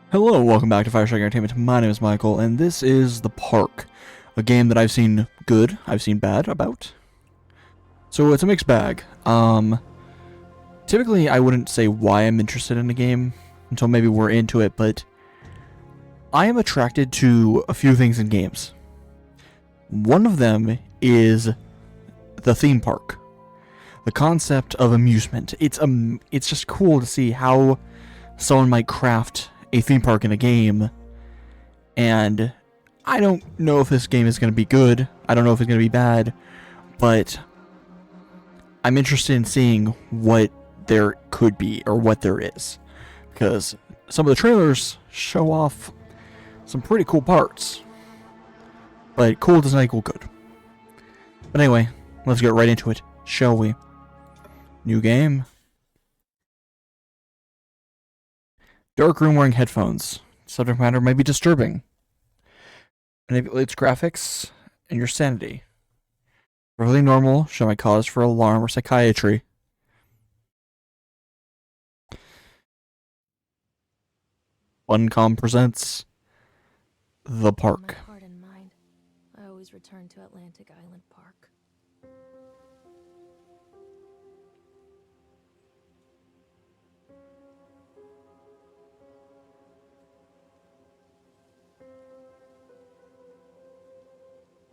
Hello, welcome back to Fyrestrike Entertainment. My name is Michael, and this is The Park, a game that I've seen good, I've seen bad about. So it's a mixed bag. Typically I wouldn't say why I'm interested in a game until maybe we're into it, but I am attracted to a few things in games. One of them is the theme park. The concept of amusement. It's just cool to see how someone might craft a theme park in a game, and I don't know if this game is going to be good. I don't know if it's going to be bad, but I'm interested in seeing what there could be or what there is, because some of the trailers show off some pretty cool parts, but cool does not equal good. But anyway, let's get right into it, shall we? New game. Dark room wearing headphones. Subject matter may be disturbing. Manipulates graphics and your sanity. Perfectly normal, show my cause for alarm or psychiatry. Funcom presents The Park. My heart and mind, I always return to Atlantic Island Park.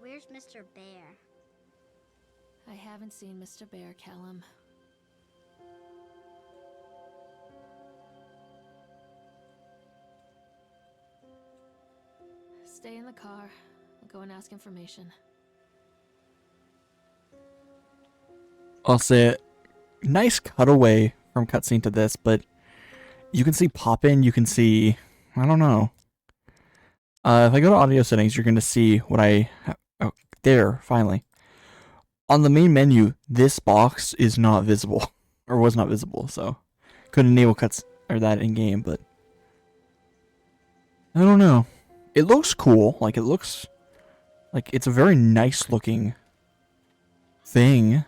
Where's Mr. Bear? I haven't seen Mr. Bear, Callum. Stay in the car. I'll go and ask information. I'll say it. Nice cutaway from cutscene to this, but you can see pop-in, you can see, I don't know. If I go to audio settings, you're going to see what oh, there, finally. On the main menu, this box is not visible, or was not visible, so couldn't enable cuts or that in game, but I don't know. It looks cool, like it looks like it's a very nice looking thing.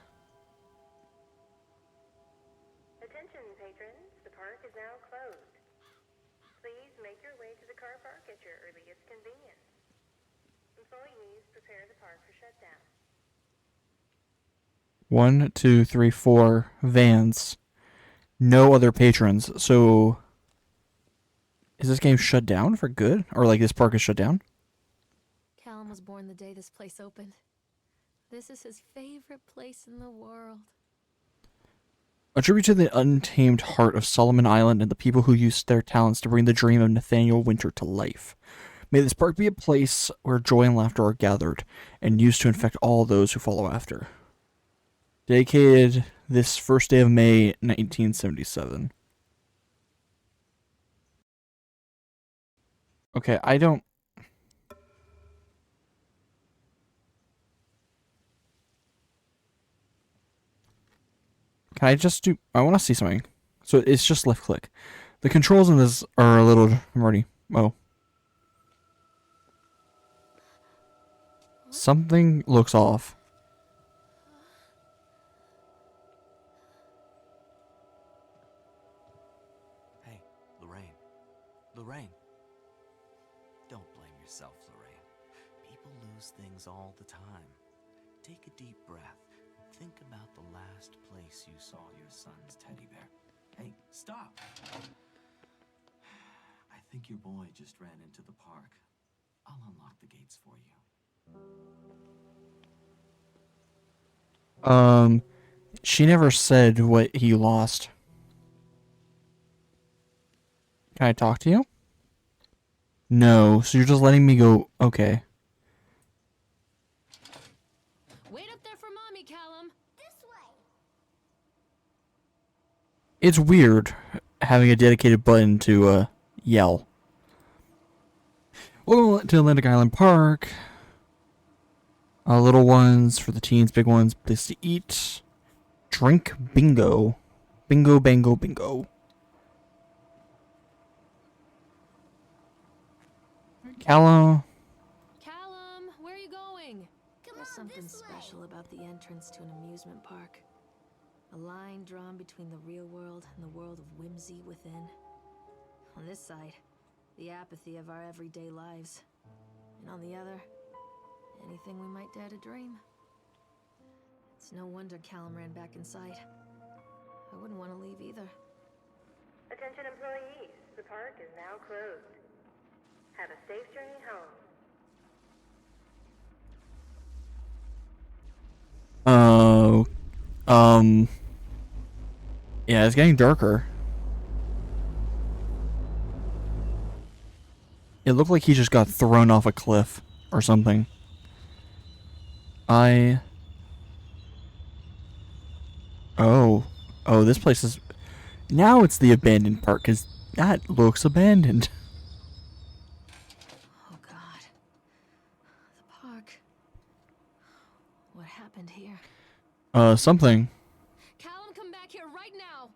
Attention patrons, the park is now closed. Please make your way to the car park at your earliest convenience. Employees prepare the park for shutdown. 1, 2, 3, 4 vans. No other patrons. So is this game shut down for good? Or like this park is shut down? Callum was born the day this place opened. This is his favorite place in the world. A tribute to the untamed heart of Solomon Island and the people who used their talents to bring the dream of Nathaniel Winter to life. May this park be a place where joy and laughter are gathered and used to infect all those who follow after. Dedicated this first day of May, 1977. Okay, I don't... Can I just do... I want to see something. So it's just left click. The controls in this are a little... I'm already... Oh. Something looks off. Hey, Lorraine. Don't blame yourself, Lorraine. People lose things all the time. Take a deep breath and think about the last place you saw your son's teddy bear. Hey, stop! I think your boy just ran into the park. I'll unlock the gates for you. She never said what he lost. Can I talk to you? No, so you're just letting me go. Okay. Wait up there for Mommy, Callum! This way! It's weird having a dedicated button to yell. Welcome to Atlantic Island Park. Little ones for the teens, big ones, place to eat. Drink bingo. Bingo, bango, bingo. Callum. Callum, where are you going? Come There's on, something this way. special about the entrance to an amusement park. A line drawn between the real world and the world of whimsy within. On this side, the apathy of our everyday lives. And on the other, anything we might dare to dream. It's no wonder Callum ran back inside. I wouldn't want to leave either. Attention employees, the park is now closed. Have a safe journey home. Yeah, it's getting darker. It looked like he just got thrown off a cliff or something. Oh, this place is... Now it's the abandoned park, because that looks abandoned. Oh God. The park. What happened here? Something. Callum, come back here right now!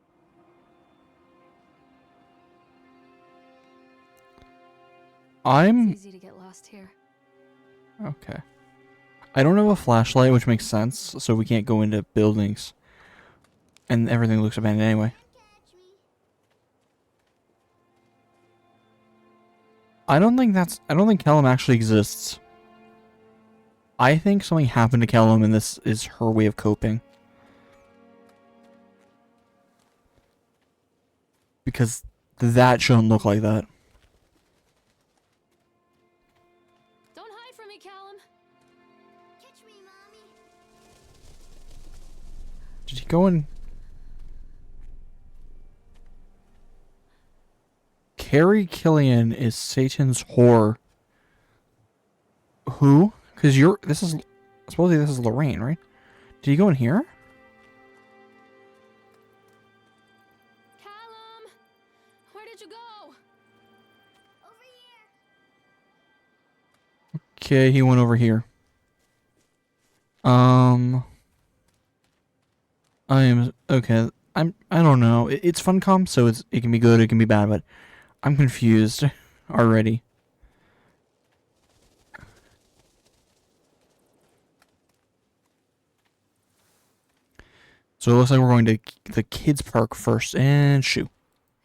It's easy to get lost here. Okay. I don't have a flashlight, which makes sense, so we can't go into buildings. And everything looks abandoned anyway. Catch me. I don't think Kellum actually exists. I think something happened to Kellum and this is her way of coping. Because that shouldn't look like that. Don't hide from me, Callum! Catch me, Mommy. Did he go in? Carrie Killian is Satan's whore. Who? Because supposedly this is Lorraine, right? Did he go in here? Callum! Where did you go? Over here. Okay, he went over here. I don't know. It's Funcom, so it can be good, it can be bad, but I'm confused already. So it looks like we're going to the kids park first, and shoo.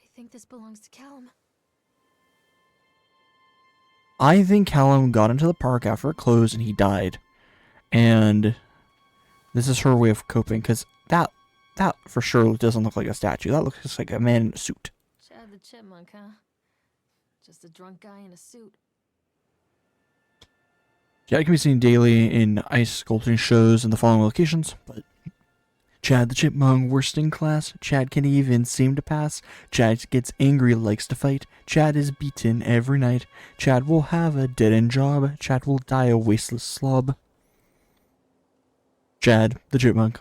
I think this belongs to Callum. I think Callum got into the park after it closed and he died. And this is her way of coping, because that for sure doesn't look like a statue. That looks just like a man in a suit. Chad the Chipmunk, huh? Just a drunk guy in a suit. Chad can be seen daily in ice sculpting shows in the following locations, but Chad the Chipmunk, worst in class. Chad can even seem to pass. Chad gets angry, likes to fight. Chad is beaten every night. Chad will have a dead-end job. Chad will die a wasteless slob. Chad the Chipmunk.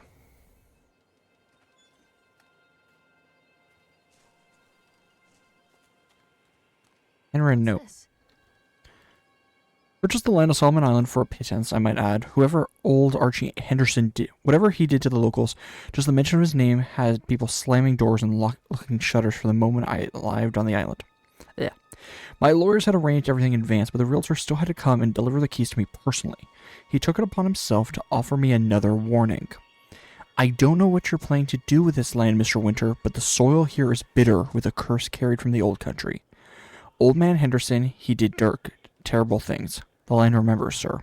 And read a note. This? Purchased the land of Solomon Island for a pittance, I might add. Whoever old Archie Henderson did, whatever he did to the locals, just the mention of his name had people slamming doors and locking shutters for the moment I arrived on the island. Yeah. My lawyers had arranged everything in advance, but the realtor still had to come and deliver the keys to me personally. He took it upon himself to offer me another warning. I don't know what you're planning to do with this land, Mr. Winter, but the soil here is bitter with a curse carried from the old country. Old man Henderson, he did dark, terrible things. The land remembers, sir.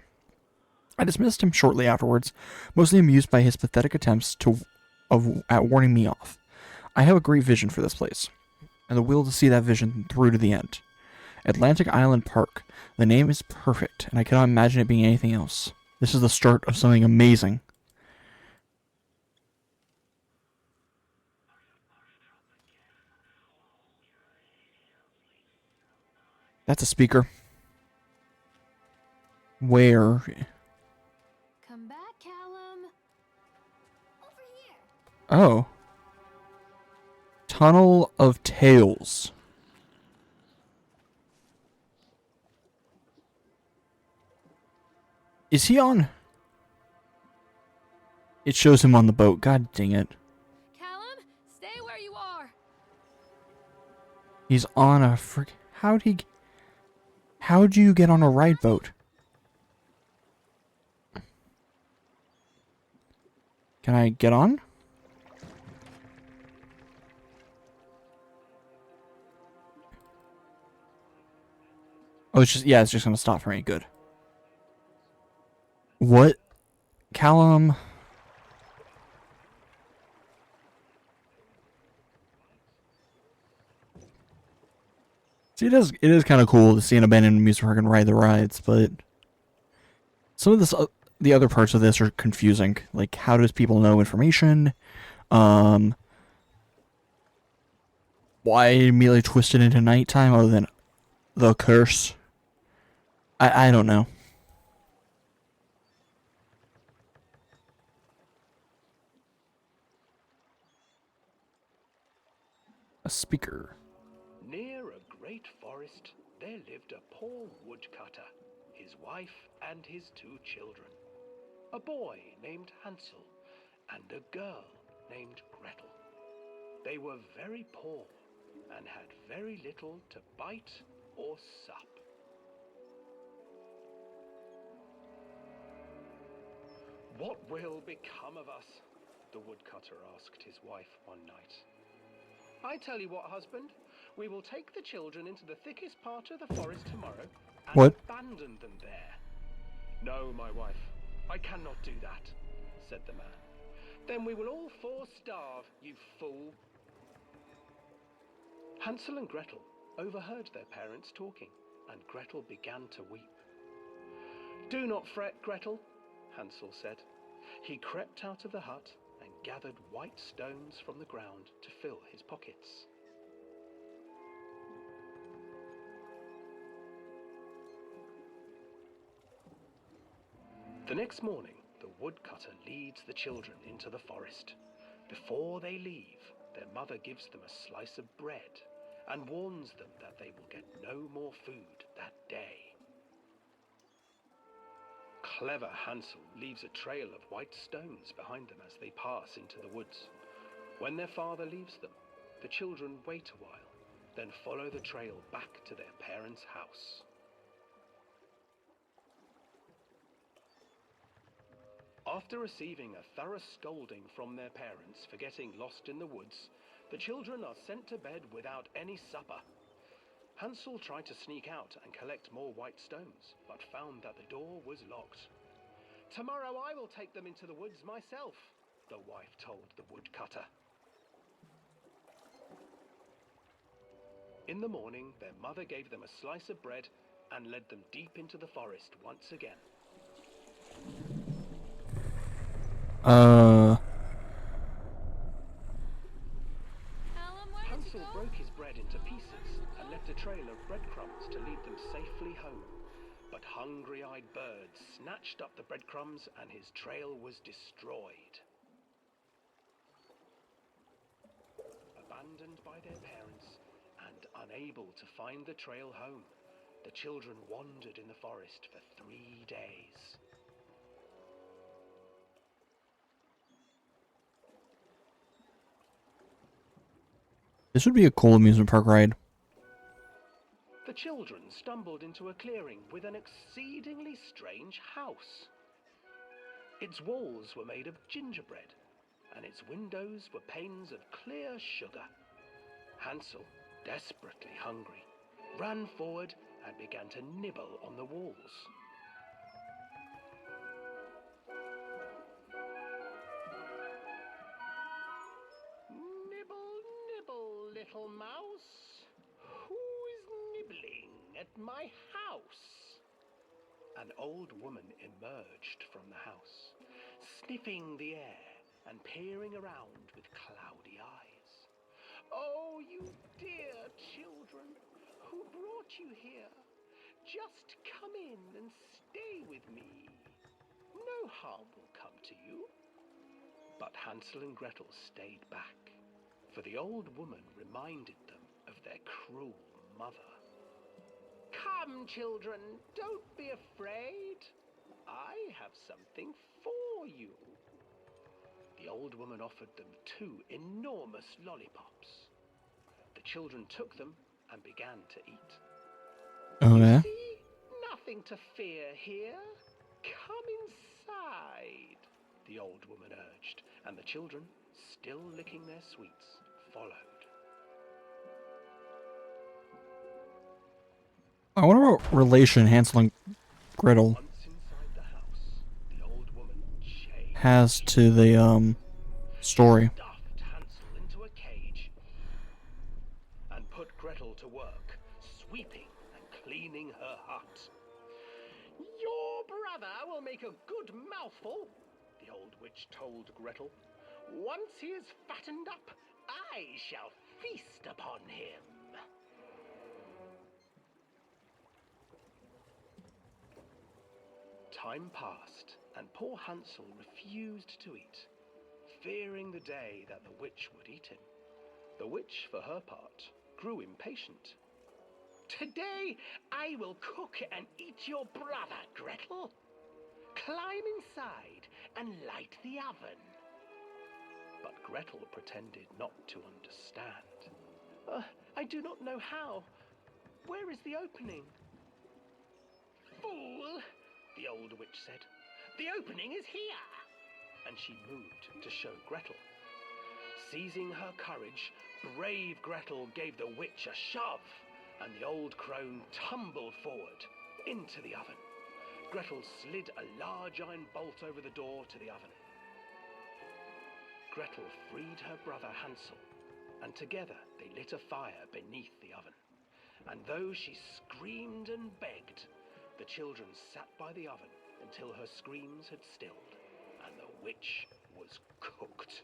I dismissed him shortly afterwards, mostly amused by his pathetic attempts at warning me off. I have a great vision for this place, and the will to see that vision through to the end. Atlantic Island Park. The name is perfect, and I cannot imagine it being anything else. This is the start of something amazing. That's a speaker. Where? Come back, Callum! Over here. Oh. Tunnel of Tales. Is he on? It shows him on the boat. God dang it. Callum, stay where you are! He's on a How'd you get on a ride boat? Can I get on? Oh, it's just, yeah, it's just gonna stop for me. Good. What? Callum? See, it is kind of cool to see an abandoned amusement park and ride the rides, but some of this, the other parts of this are confusing. Like, how does people know information? Um, why immediately twisted into nighttime other than the curse? I don't know. A speaker. Near a great forest, there lived a poor woodcutter, his wife and his 2 children. A boy named Hansel and a girl named Gretel. They were very poor and had very little to bite or sup. "What will become of us?" the woodcutter asked his wife one night. "I tell you what, husband, we will take the children into the thickest part of the forest tomorrow and What? abandon them there." "No, my wife, I cannot do that," said the man. "Then we will all 4 starve, you fool." Hansel and Gretel overheard their parents talking, and Gretel began to weep. "Do not fret, Gretel," Hansel said. He crept out of the hut and gathered white stones from the ground to fill his pockets. The next morning, the woodcutter leads the children into the forest. Before they leave, their mother gives them a slice of bread and warns them that they will get no more food that day. Clever Hansel leaves a trail of white stones behind them as they pass into the woods. When their father leaves them, the children wait a while, then follow the trail back to their parents' house. After receiving a thorough scolding from their parents for getting lost in the woods, the children are sent to bed without any supper. Hansel tried to sneak out and collect more white stones, but found that the door was locked. "Tomorrow I will take them into the woods myself," the wife told the woodcutter. In the morning, their mother gave them a slice of bread and led them deep into the forest once again. Callum, where did you Hansel go? broke his bread into pieces and left a trail of breadcrumbs to lead them safely home. But hungry-eyed birds snatched up the breadcrumbs and his trail was destroyed. Abandoned by their parents and unable to find the trail home, the children wandered in the forest for 3 days. This would be a cool amusement park ride. The children stumbled into a clearing with an exceedingly strange house. Its walls were made of gingerbread, and its windows were panes of clear sugar. Hansel, desperately hungry, ran forward and began to nibble on the walls. "Nibble, nibble, little mouse. Who is nibbling at my house?" An old woman emerged from the house, sniffing the air and peering around with cloudy eyes. "Oh, you dear children, who brought you here? Just come in and stay with me. No harm will come to you." But Hansel and Gretel stayed back, for the old woman reminded them of their cruel mother. "Come, children, don't be afraid. I have something for you." The old woman offered them 2 enormous lollipops. The children took them and began to eat. Oh, "You yeah? see, nothing to fear here. Come inside," the old woman urged, and the children, still licking their sweets, followed. I wonder what relation Hansel and Gretel Once inside the house, the old woman changed. has to the story. Stuffed Hansel into a cage and put Gretel to work, sweeping and cleaning her hut. Your brother will make a good mouthful, the old witch told Gretel. Once he is fattened up, I shall feast upon him. Time passed, and poor Hansel refused to eat, fearing the day that the witch would eat him. The witch, for her part, grew impatient. Today I will cook and eat your brother, Gretel. Climb inside and light the oven. But Gretel pretended not to understand. I do not know how. Where is the opening? Fool, the old witch said. The opening is here. And she moved to show Gretel. Seizing her courage, brave Gretel gave the witch a shove, and the old crone tumbled forward into the oven. Gretel slid a large iron bolt over the door to the oven. Gretel freed her brother Hansel, and together they lit a fire beneath the oven. And though she screamed and begged, the children sat by the oven until her screams had stilled, and the witch was cooked.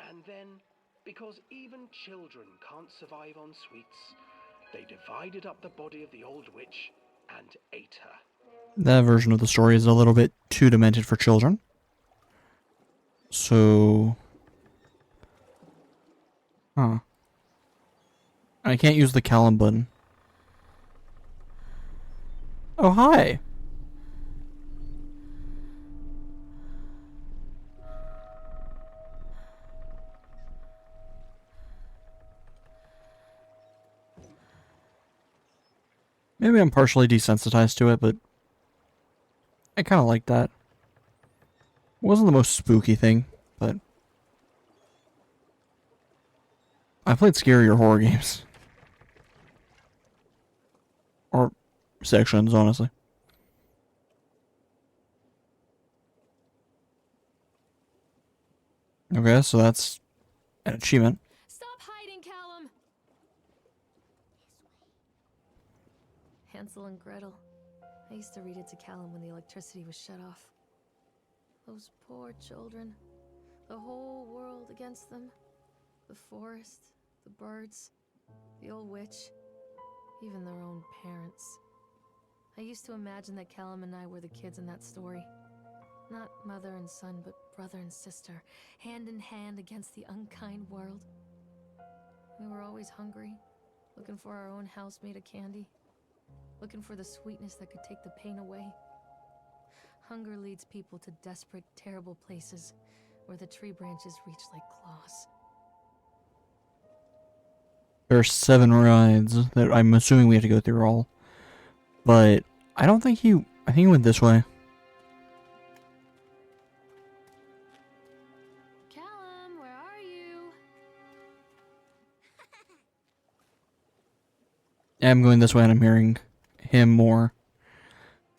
And then, because even children can't survive on sweets, they divided up the body of the old witch and ate her. That version of the story is a little bit too demented for children. So... Huh. I can't use the Callum button. Oh, hi! Maybe I'm partially desensitized to it, but I kind of like that. It wasn't the most spooky thing, but I played scarier horror games. Or sections, honestly. Okay, so that's an achievement. Stop hiding, Callum! Hansel and Gretel. I used to read it to Callum when the electricity was shut off. Those poor children. The whole world against them. The forest, the birds, the old witch, even their own parents. I used to imagine that Callum and I were the kids in that story. Not mother and son, but brother and sister, hand in hand against the unkind world. We were always hungry, looking for our own house made of candy, looking for the sweetness that could take the pain away. Hunger leads people to desperate, terrible places where the tree branches reach like claws. There are 7 rides that I'm assuming we have to go through all. But I don't think I think he went this way. Callum, where are you? I'm going this way and I'm hearing him more.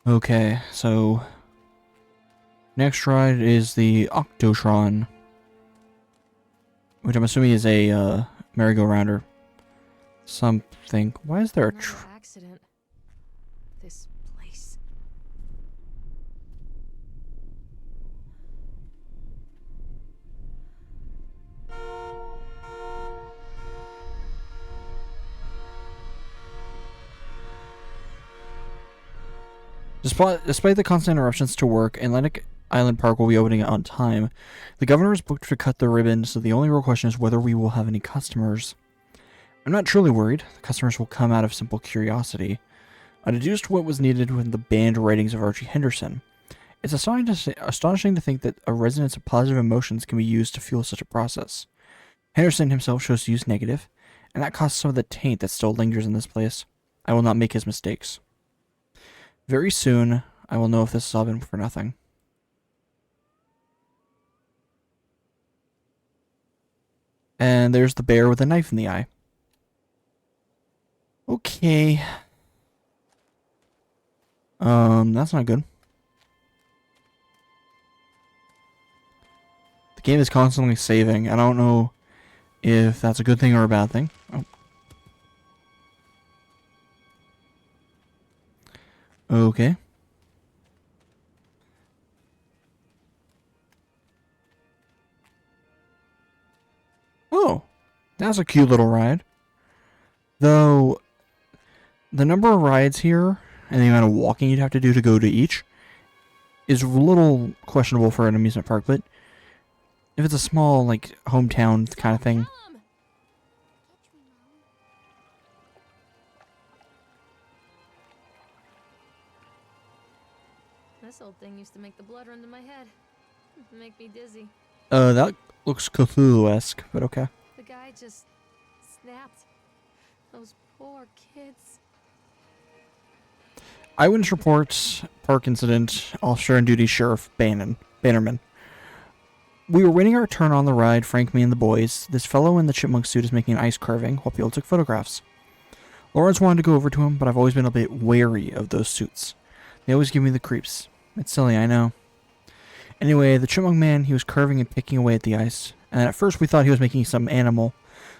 Okay, so next ride is the Octotron, which I'm assuming is a merry-go-round or something. Why is there a Another accident. This place. Despite the constant interruptions to work, Atlantic Island Park will be opening on time. The governor is booked to cut the ribbon, so the only real question is whether we will have any customers. I'm not truly worried. The customers will come out of simple curiosity. I deduced what was needed with the banned writings of Archie Henderson. It's astonishing to think that a resonance of positive emotions can be used to fuel such a process. Henderson himself chose to use negative, and that caused some of the taint that still lingers in this place. I will not make his mistakes. Very soon, I will know if this has all been for nothing. And there's the bear with a knife in the eye. Okay. That's not good. The game is constantly saving. I don't know if that's a good thing or a bad thing. Oh. Okay. Oh, that's a cute little ride. Though, the number of rides here and the amount of walking you'd have to do to go to each is a little questionable for an amusement park, but if it's a small, like, hometown kind of thing. Callum! Catch me, Mom. This old thing used to make the blood run to my head. Make me dizzy. That looks Cthulhu-esque, but okay. The guy just snapped. Those poor kids. Eyewitness reports, park incident, officer on duty Sheriff Bannerman. We were waiting our turn on the ride, Frank, me, and the boys. This fellow in the chipmunk suit is making ice carving while people took photographs. Lawrence wanted to go over to him, but I've always been a bit wary of those suits. They always give me the creeps. It's silly, I know. Anyway, the chipmunk man, he was carving and picking away at the ice, and at first we thought he was making some animal,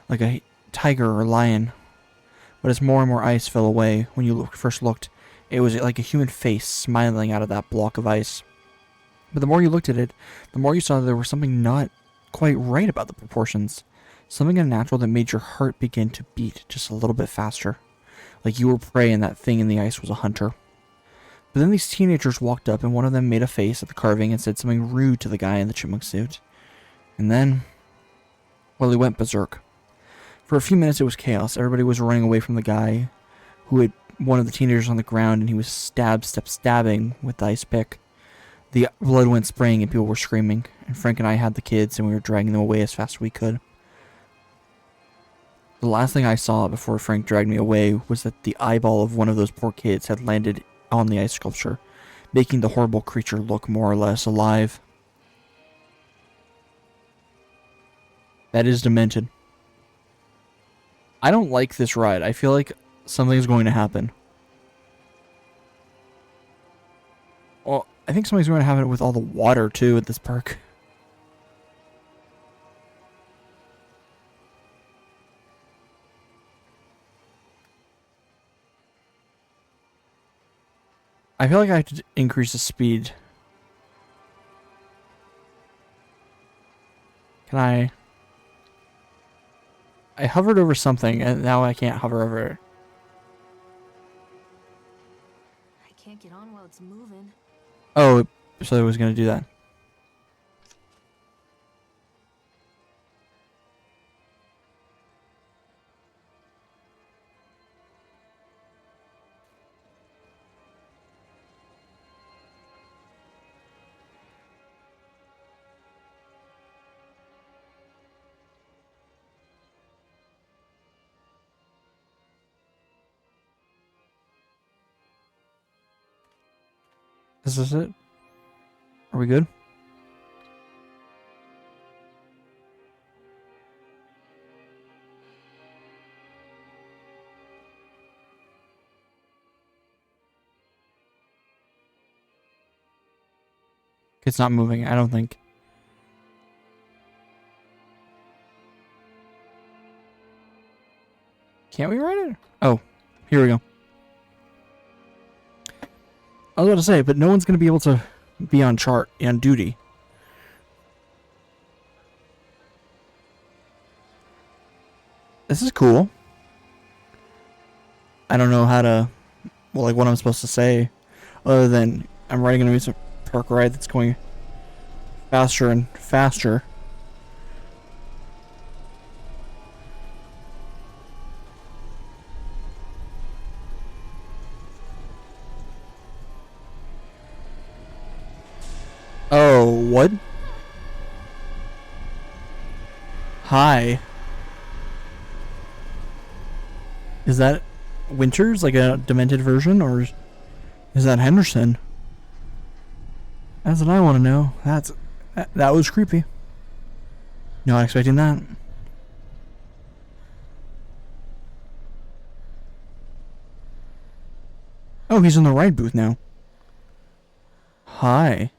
like a tiger or lion. But as more and more ice fell away, when you first looked, it was like a human face smiling out of that block of ice. But the more you looked at it, the more you saw that there was something not quite right about the proportions. Something unnatural that made your heart begin to beat just a little bit faster. Like you were prey and that thing in the ice was a hunter. But then these teenagers walked up and one of them made a face at the carving and said something rude to the guy in the chipmunk suit. And then, well, he went berserk. For a few minutes it was chaos. Everybody was running away from the guy who had one of the teenagers on the ground, and he was stabbing with the ice pick. The blood went spraying and people were screaming, and Frank and I had the kids and we were dragging them away as fast as we could. The last thing I saw before Frank dragged me away was that the eyeball of one of those poor kids had landed on the ice sculpture, making the horrible creature look more or less alive. That is demented. I don't like this ride. I feel like something's going to happen. Well, I think something's going to happen with all the water, too, at this park. I feel like I have to increase the speed. Can I... I hovered over something, and now I can't hover over it. I can't get on while it's moving. Oh, so I was going to do that. Is this it? Are we good? It's not moving, I don't think. Can't we ride it? Oh, here we go. I was about to say, but no one's going to be able to be on duty. This is cool. I don't know how to, well, like what I'm supposed to say, other than I'm riding an amusement park ride that's going faster and faster. Oh, what? Hi. Is that Winters, like a demented version, or is that Henderson? That's what I want to know. That was creepy. Not expecting that. Oh, he's in the ride booth now. Hi.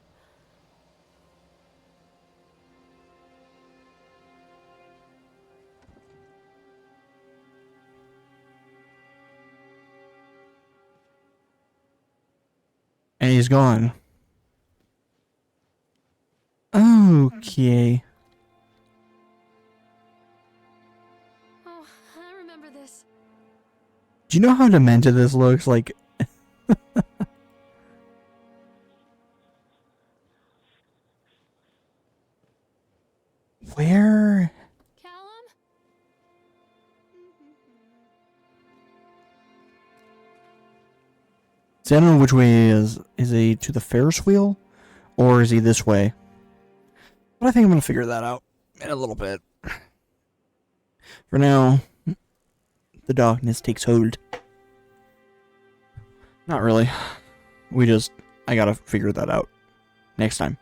And he's gone. Okay. Oh, I remember this. Do you know how demented this looks? Like, where? Callum? See, I don't know which way he is. Is he to the Ferris wheel? Or is he this way? But I think I'm going to figure that out in a little bit. For now, the darkness takes hold. Not really. I gotta figure that out next time.